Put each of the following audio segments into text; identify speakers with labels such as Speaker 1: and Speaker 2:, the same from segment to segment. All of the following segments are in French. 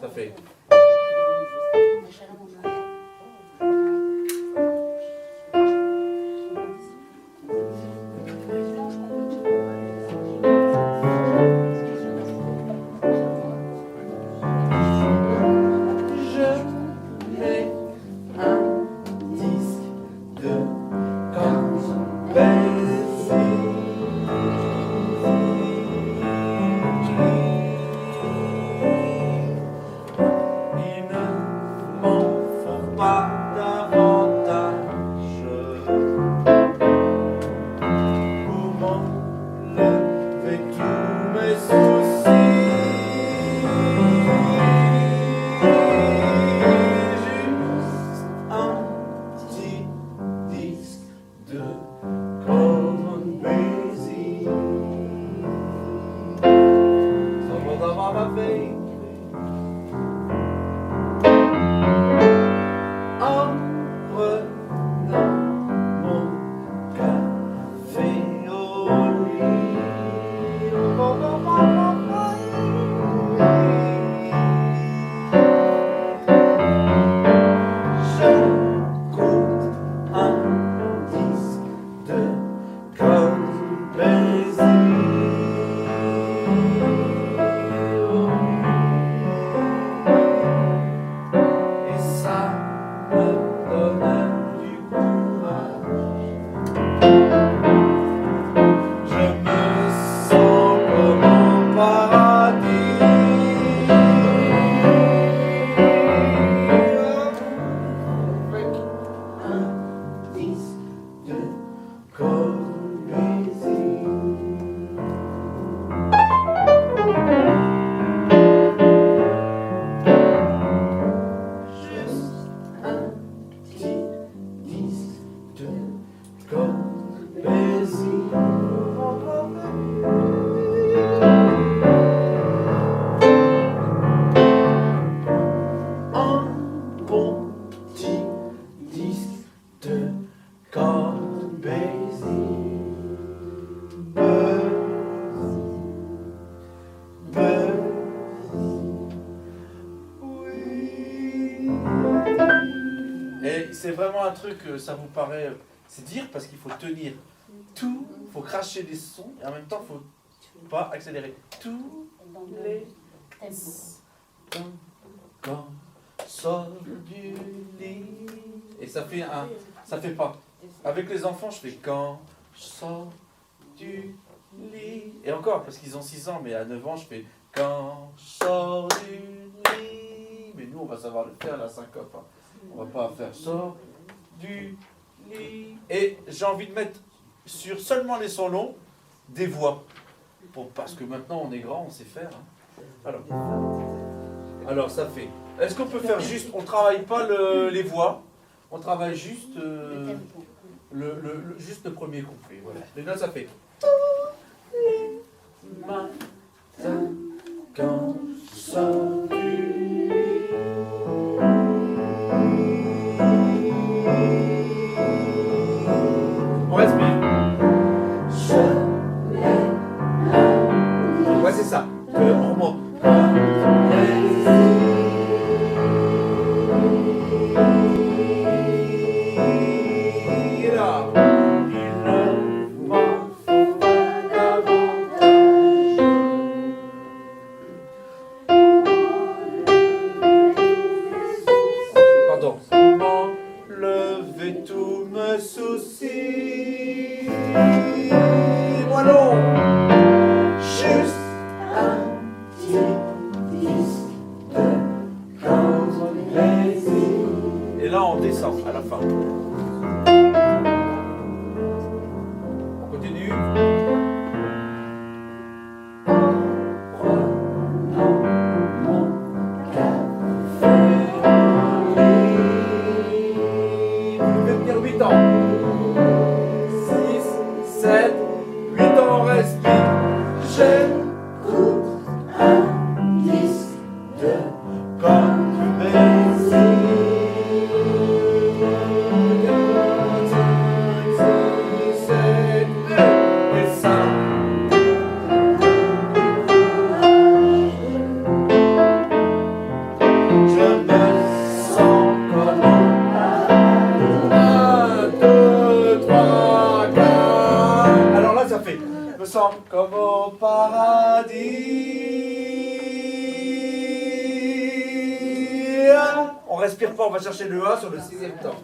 Speaker 1: Ça fait. C'est vraiment un truc, ça vous paraît, c'est dire parce qu'il faut tenir tout, il faut cracher des sons et en même temps il ne faut pas accélérer. Tous les quand sort du lit. Et ça fait pas. Avec les enfants, je fais quand je sors du lit. Et encore, parce qu'ils ont 6 ans, mais à 9 ans, je fais quand je sors du lit. Mais nous, on va savoir le faire, la syncope. Hein. On va pas faire sort du lit. Et j'ai envie de mettre sur seulement les sons longs des voix. Parce que maintenant on est grand, on sait faire. Hein. Alors ça fait. Est-ce qu'on peut faire juste, on ne travaille pas les voix, on travaille juste juste le premier couplet. Voilà. Les notes ça fait. Tous les matins quand je sors du lit. On respire. Ouais, c'est ça. On remonte. Et là. Pardon. M'enlever tous mes soucis. Voilà. Juste un petit disque de quand plaisir. Et là on descend à la fin. On continue. ensemble, comme au paradis. On respire pas, on va chercher le A sur le 6e temps.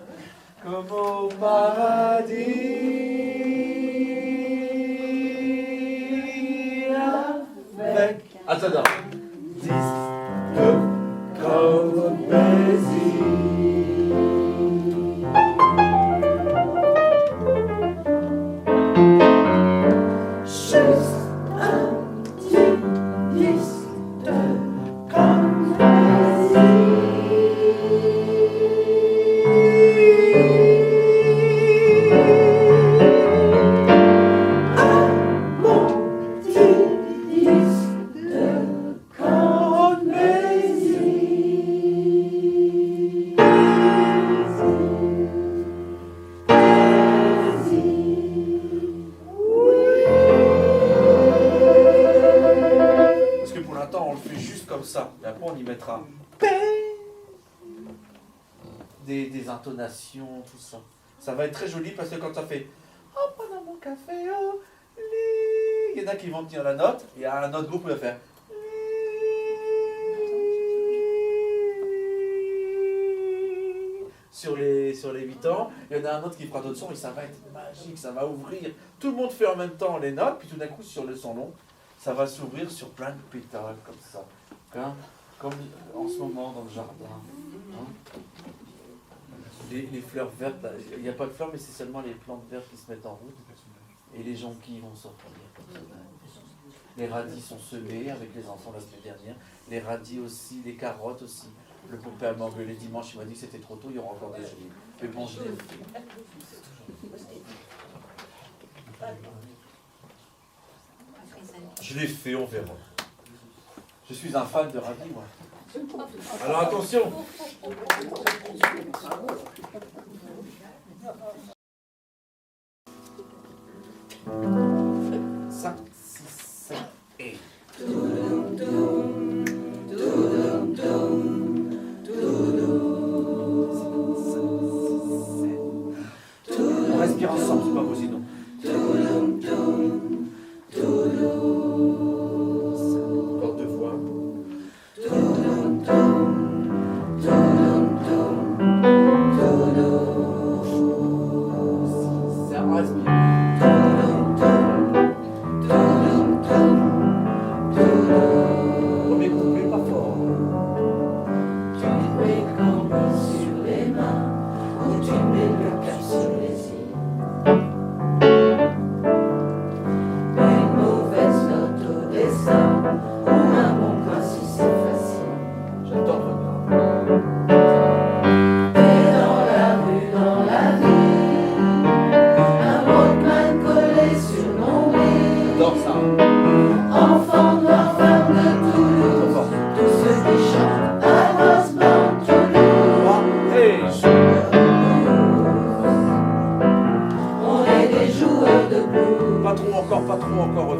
Speaker 1: Comme au paradis. Avec. Attends. 10, 2, comme Bézi. Juste un petit 10, 2, comme Bézi. Ça. Et après, on y mettra des intonations, tout ça. Ça va être très joli parce que quand ça fait oh, pendant mon café, oh, li, il y en a qui vont tenir la note, il y a un autre groupe qui va faire sur les 8 ans, il y en a un autre qui fera d'autres sons et ça va être magique, ça va ouvrir. Tout le monde fait en même temps les notes, puis tout d'un coup, sur le son long, ça va s'ouvrir sur plein de pétales comme ça. Hein, comme en ce moment dans le jardin. Hein. Les fleurs vertes, il n'y a pas de fleurs, mais c'est seulement les plantes vertes qui se mettent en route. Et les jonquilles vont sortir. Les radis sont semés avec les enfants la semaine dernière. Les radis aussi, les carottes aussi. Le père m'a engueulé dimanche, il m'a dit que c'était trop tôt, il y aura encore des gelées. Mais bon, je l'ai fait. Je l'ai fait, on verra. Je suis un fan de radis, moi. Alors attention. 5, 6, 7 et... On respire ensemble, c'est pas possible. Encore 2 fois. Ça respire. Premier couplet pas fort.
Speaker 2: Tu mets quand même sur les mains ou tu mets le cap sur les îles. Une mauvaise note au dessin ou un bon coin si c'est facile.
Speaker 1: J'attends votre
Speaker 2: Et dans la rue, dans la ville, un Walkman collé sur mon lit.
Speaker 1: J'adore ça.
Speaker 2: Enfant noir, femme de Toulouse, tous ceux qui chantent à Rosebud, Toulouse.
Speaker 1: Hey.
Speaker 2: On est des joueurs de blues.
Speaker 1: Pas trop encore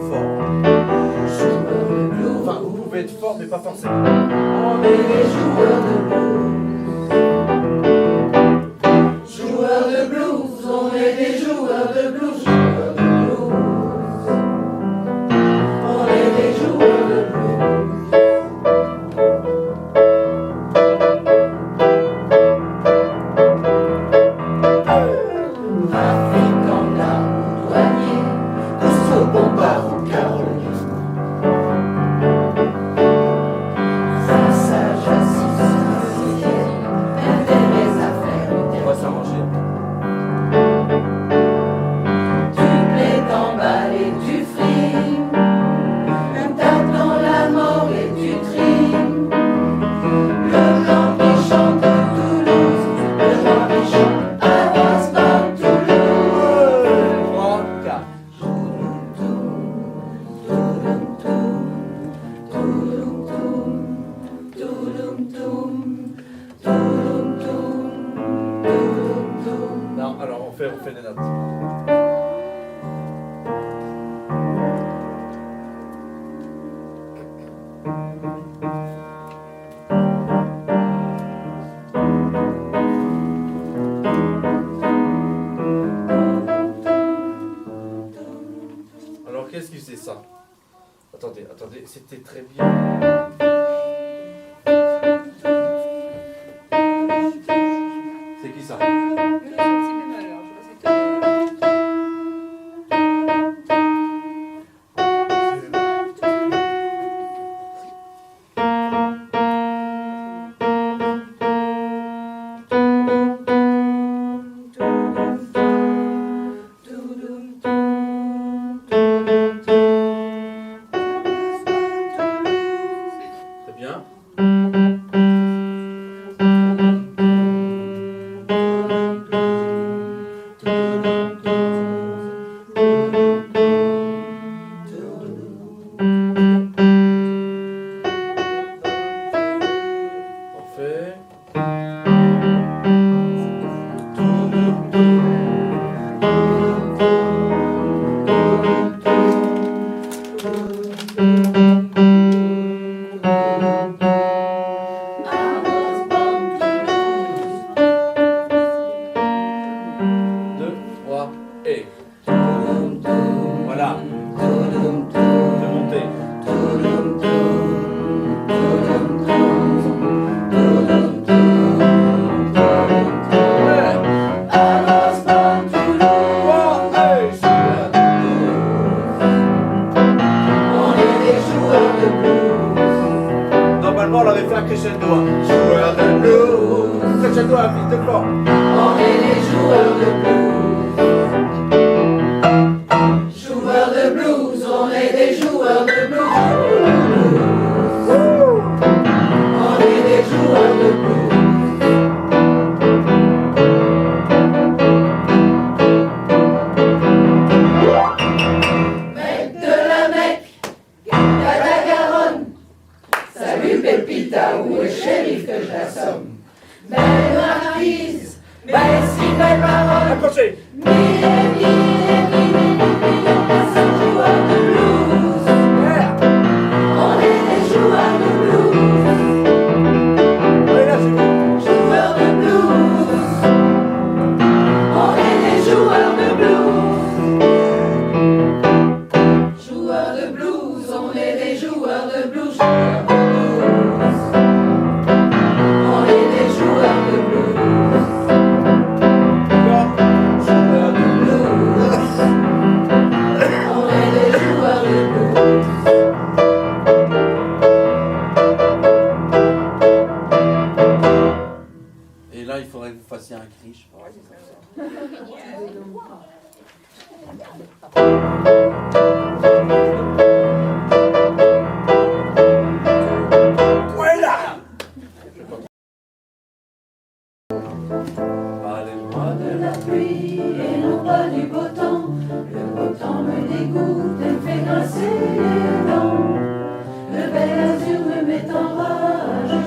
Speaker 1: fort.
Speaker 2: Joueurs de blues.
Speaker 1: Enfin, vous pouvez être fort, mais pas forcément.
Speaker 2: On est des joueurs de blues. Joueurs de blues. On est des joueurs de blues. Joueurs de blues. On est des joueurs de blues. Trafiquant d'armes ou douanier, Rousseau, Bompard ou Caroline. Sage assis sur un sixième, intérêts à faire une
Speaker 1: On va s'arranger.
Speaker 2: Tu plais t'emballer du frime, un tape dans la mort et tu trimes. Le blanc qui chante de Toulouse, le blanc qui chante à Rosebud, Toulouse.
Speaker 1: 3, 4. Non, alors on fait des notes. Alors qu'est-ce que c'est? c'était très bien. C'est qui ça? Très bien. Parfait. Deux, trois, et. Voilà. De monter. Normalement, on l'avait fait un crescendo. Joueur de blues. Crescendo à vite de fort.
Speaker 2: On est les joueurs de blues. Joueurs de blues, on est des joueurs de blues. On est des joueurs de blues. Mec de la Mecque, Gata Garonne. Salut Pépita, où est shérif que je l'assomme. Belle marquise, belle si belle parole.
Speaker 1: Accrochez.
Speaker 2: Mille et joueurs de blues. On est des joueurs de blues.
Speaker 1: Allez là, c'est bon.
Speaker 2: Joueurs de blues. On est des joueurs de blues. Joueurs de blues, on est des joueurs de blues. Joueurs de blues. On est des joueurs de blues. Joueurs de blues. On est des joueurs de blues.
Speaker 1: Et là, il faudrait que vous fassiez un cri, je sais pas. Voilà. Parlez-moi
Speaker 2: De la pluie et non pas du beau temps. Le beau temps me dégoûte et me fait grincer les dents. Le bel azur me met en rage,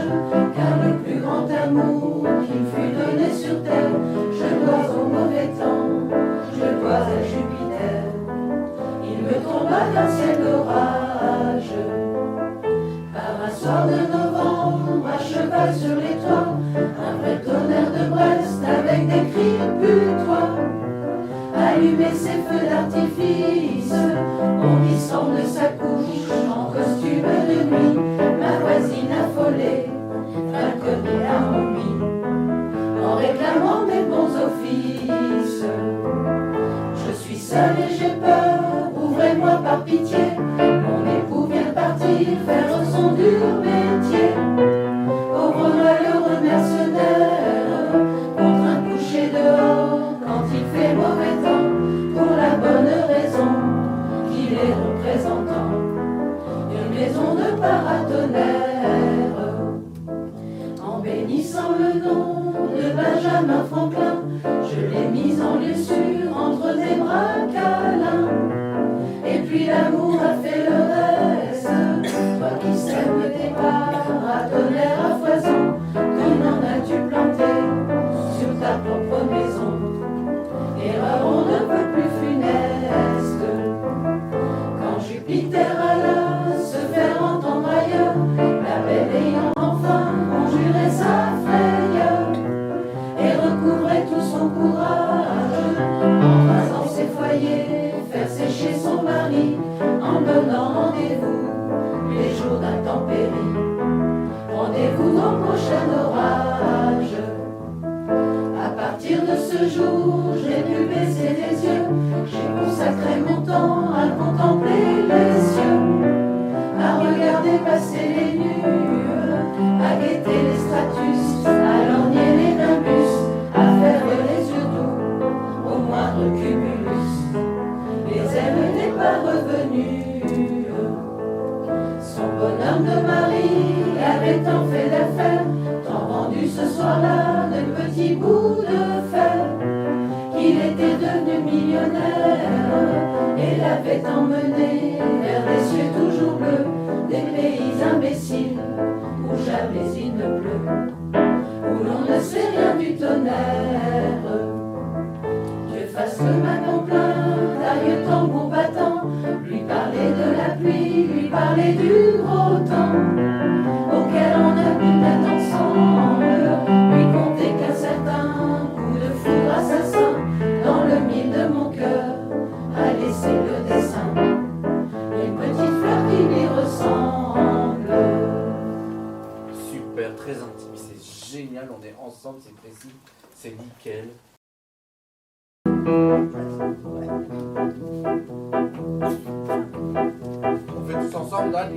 Speaker 2: car le plus grand amour qui me fut donné sur terre, je dois au mauvais temps, je dois à Jupiter. Il me tomba d'un ciel d'orage, par un soir de novembre, à cheval sur les toits, un vrai tonnerre de Brest avec des cris putois. Allumer ses feux d'artifice, bondissant de sa couche en costume de nuit, ma voisine affolée, falconner la momie, en réclamant mes bons offices. Je suis seule et j'ai peur, ouvrez-moi par pitié, mon époux vient de partir faire son dur métier. Pauvre malheureux mercenaire, contraint de coucher dehors quand il fait mauvais temps, pour la bonne raison qu'il est représentant d'une maison de paratonnerre. En bénissant le nom de Benjamin Franklin, je l'ai mis en lieu sûr entre des bras câlins. Et puis l'amour a fait le reste, toi qui sèmes tes paratonnerres à foison, que n'en as-tu planté sur ta propre maison? Erreur on ne peut plus funeste. Quand Jupiter alla se faire entendre ailleurs, la belle ayant enfin conjuré sa frayeur et recouvrait méfiez-vous d'un prochain orage. À partir de ce jour, j'ai pu baisser les yeux, j'ai consacré mon temps à contempler les cieux, à regarder passer les nues, à guetter les stratus, à lorgner les nimbus, à faire les yeux doux au moindre cumulus. Les ailes n'étaient pas revenues. Son bonhomme de mari avait tant fait d'affaires, tant vendu ce soir-là de petits bouts de fer, qu'il était devenu millionnaire et l'avait emmené vers des cieux toujours bleus, des pays imbéciles où jamais il ne pleut, où l'on ne sait rien du tonnerre. Dieu fasse que ma complainte aille tambour battant, lui parler de la pluie, lui parler du gros temps auquel on a pu mettre ensemble, lui conter qu'un certain coup de foudre assassin dans le mille de mon cœur a laissé le dessin d'une petite fleur qui lui ressemble.
Speaker 1: Super, très intime, c'est génial, on est ensemble, c'est précis, c'est nickel. On fait tous ensemble, Dan.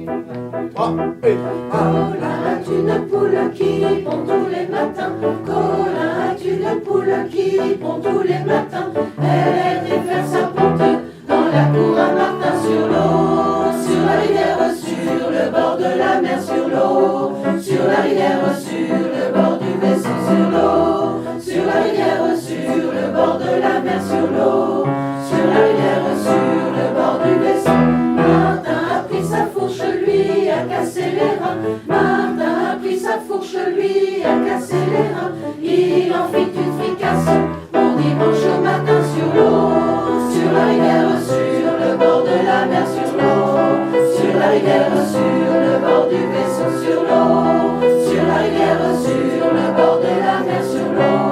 Speaker 1: 3 et 1.
Speaker 2: Colin est une poule qui pond tous les matins. Colin est une poule qui pond tous les matins. Elle était faire sa ponte dans la cour à Martin sur l'eau, sur la rivière, sur le bord de la mer, sur l'eau, sur la rivière, sur le bord du vaisseau, sur l'eau, sur la rivière, sur le bord de la mer, sur l'eau, sur la rivière, sur le bord du vaisseau. Martin a pris sa fourche, lui a cassé les reins. Martin a pris sa fourche, lui a cassé les reins. Il en fit une fricasse pour dimanche matin sur l'eau, sur la rivière, sur le bord de la mer, sur l'eau, sur la rivière, sur le bord du vaisseau, sur l'eau, sur la rivière, sur le bord de la mer, sur l'eau,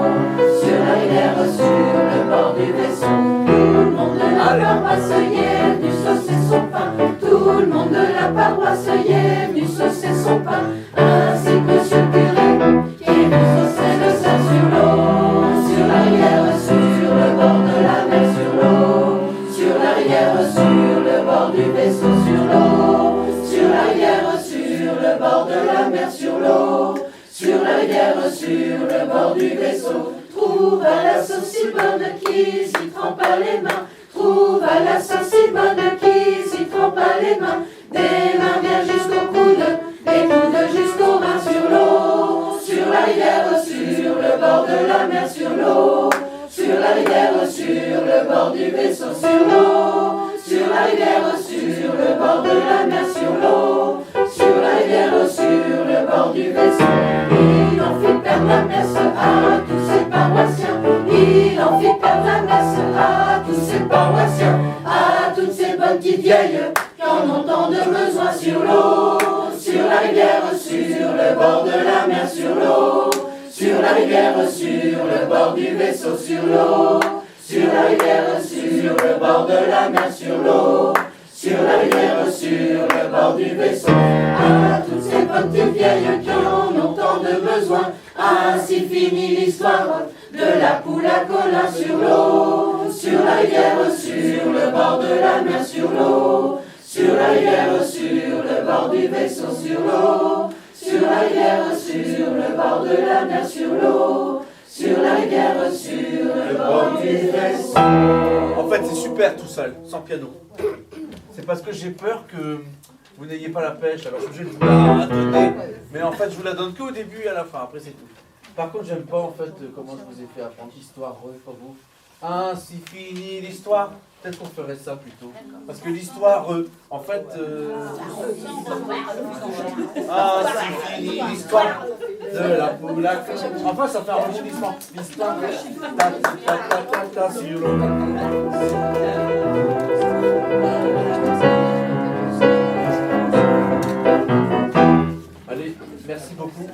Speaker 2: sur la rivière, sur le bord du vaisseau. Tout le monde de la paroisse y est venu saucer son pain. Tout le monde de la paroisse y est venu saucer son pain. Ainsi que monsieur le curé qui est venu saucer le sein sur l'eau, sur la rivière, sur le bord de la mer, sur l'eau, sur la rivière, sur le bord du vaisseau, sur l'eau, sur la rivière, sur le bord de la mer, sur l'eau, sur la rivière, sur le bord du vaisseau. Trouve à la sauce si bonne qui s'y trempa les mains. Trouve à la sauce si bonne qui s'y trempa les mains. Des mains bien jusqu'au coude, des coudes jusqu'aux mains, sur l'eau, sur la rivière, sur le bord de la mer, sur l'eau, sur la rivière, sur le bord du vaisseau, sur l'eau, sur la rivière, sur le bord de la mer, sur l'eau, sur la rivière, sur le bord du vaisseau. Il en fit perdre la messe à tous ses paroissiens. Il en fit perdre la messe à tous ses paroissiens, à toutes ces bonnes petites vieilles qui en ont tant de besoin, sur l'eau, sur la rivière, sur le bord de la mer, sur l'eau, sur la rivière, sur le bord du vaisseau, sur l'eau, sur la rivière, sur le bord de la mer, sur l'eau, sur la rivière, sur le bord du vaisseau. À toutes ces bonnes petites vieilles qui en ont tant de besoin, ainsi finit l'histoire de la poule à Colin sur l'eau, sur la rivière, sur le bord de la mer, sur l'eau, sur la rivière, sur le bord du vaisseau, sur l'eau, sur la rivière, sur le bord de la mer, sur l'eau, sur la rivière, sur le bord du vaisseau.
Speaker 1: En fait, c'est super tout seul, sans piano. C'est parce que j'ai peur que vous n'ayez pas la pêche, alors je suis obligé de vous la donner. Mais en fait, je vous la donne qu'au début et à la fin, après c'est tout. Par contre, j'aime pas en fait comment je vous ai fait apprendre histoire, pas vous. Ainsi finit l'histoire. Peut-être qu'on ferait ça plutôt. Parce que l'histoire, en fait... Ainsi finit l'histoire de la poule à Colin. Enfin, ça fait un rebondissement. L'histoire de... Ta, ta, ta, ta, ta, sur l'eau. Allez, merci beaucoup.